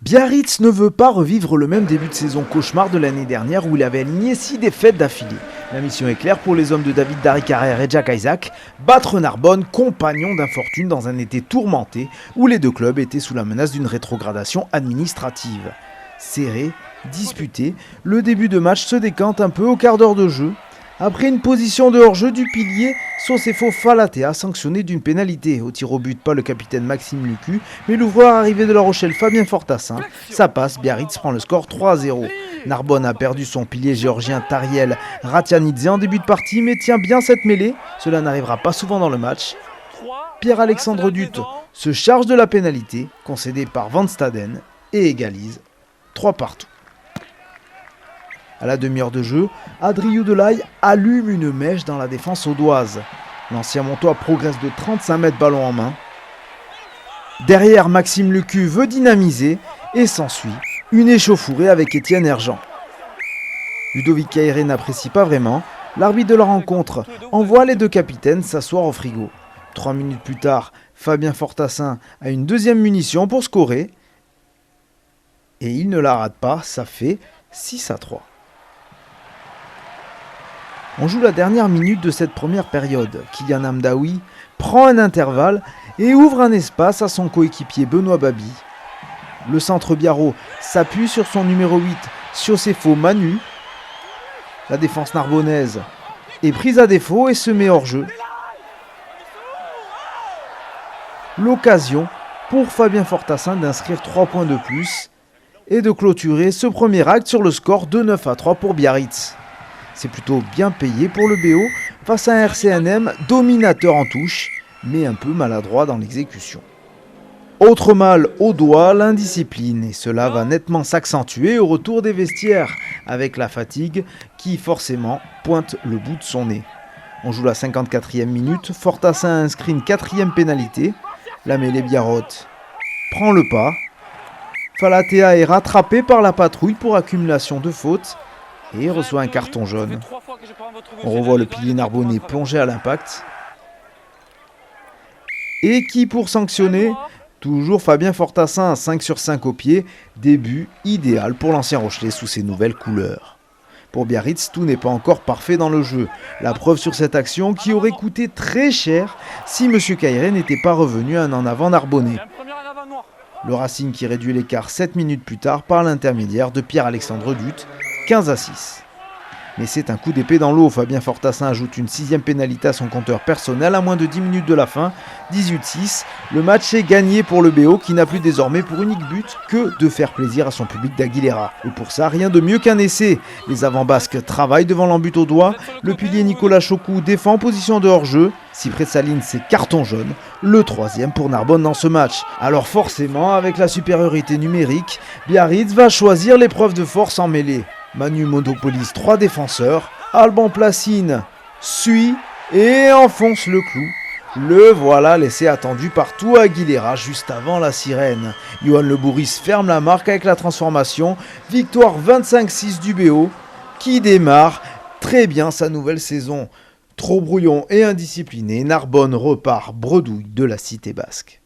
Biarritz ne veut pas revivre le même début de saison cauchemar de l'année dernière où il avait aligné 6 défaites d'affilée. La mission est claire pour les hommes de David Darry-Carrère et Jack Isaac, battre Narbonne, compagnon d'infortune dans un été tourmenté où les deux clubs étaient sous la menace d'une rétrogradation administrative. Serré, disputé, le début de match se décante un peu au quart d'heure de jeu. Après une position de hors-jeu du pilier, Sosefo Falatea sanctionné d'une pénalité. Au tir au but, pas le capitaine Maxime Lucu, mais l'ouvreur arrivé de La Rochelle Fabien Fortassin. Ça passe, Biarritz prend le score 3-0. Narbonne a perdu son pilier géorgien Tariel Ratianidze en début de partie, mais tient bien cette mêlée. Cela n'arrivera pas souvent dans le match. Pierre-Alexandre Dutte se charge de la pénalité, concédée par Van Staden, et égalise 3 partout. À la demi-heure de jeu, Adriou Delay allume une mèche dans la défense audoise. L'ancien Montois progresse de 35 mètres ballon en main. Derrière, Maxime Lucu veut dynamiser et s'ensuit une échauffourée avec Étienne Hergent. Ludovic Caïré n'apprécie pas vraiment. L'arbitre de la rencontre envoie les deux capitaines s'asseoir au frigo. 3 minutes plus tard, Fabien Fortassin a une deuxième munition pour scorer. Et il ne la rate pas, ça fait 6-3. On joue la dernière minute de cette première période. Kylian Hamdaoui prend un intervalle et ouvre un espace à son coéquipier Benoît Babi. Le centre biarro s'appuie sur son numéro 8, Sosefo Manu. La défense narbonnaise est prise à défaut et se met hors jeu. L'occasion pour Fabien Fortassin d'inscrire 3 points de plus et de clôturer ce premier acte sur le score de 9-3 pour Biarritz. C'est plutôt bien payé pour le BO face à un RCNM dominateur en touche, mais un peu maladroit dans l'exécution. Autre mal au doigt, l'indiscipline, et cela va nettement s'accentuer au retour des vestiaires, avec la fatigue qui forcément pointe le bout de son nez. On joue la 54e minute, Fortassin inscrit une 4e pénalité, la mêlée biarrote prend le pas, Falatea est rattrapé par la patrouille pour accumulation de fautes, et reçoit un carton jaune. On revoit le pilier narbonnais plongé à l'impact. Et qui pour sanctionner? Toujours Fabien Fortassin, 5 sur 5 au pied. Début idéal pour l'ancien Rochelais sous ses nouvelles couleurs. Pour Biarritz, tout n'est pas encore parfait dans le jeu. La preuve sur cette action qui aurait coûté très cher si M. Caïré n'était pas revenu à un en avant narbonnais. Le Racing qui réduit l'écart 7 minutes plus tard par l'intermédiaire de Pierre-Alexandre Dutte, 15-6. Mais c'est un coup d'épée dans l'eau. Fabien Fortassin ajoute une 6e pénalité à son compteur personnel à moins de 10 minutes de la fin. 18-6. Le match est gagné pour le BO qui n'a plus désormais pour unique but que de faire plaisir à son public d'Aguilera. Et pour ça, rien de mieux qu'un essai. Les avants-basques travaillent devant l'embut au doigt. Le pilier Nicolas Chokou défend en position de hors-jeu. Si près de sa ligne, c'est carton jaune. Le 3e pour Narbonne dans ce match. Alors forcément, avec la supériorité numérique, Biarritz va choisir l'épreuve de force en mêlée. Manu monopolise 3 défenseurs, Alban Placine suit et enfonce le clou. Le voilà laissé attendu partout à Aguilera juste avant la sirène. Johan Le Bourris ferme la marque avec la transformation. Victoire 25-6 du BO qui démarre très bien sa nouvelle saison. Trop brouillon et indiscipliné, Narbonne repart bredouille de la cité basque.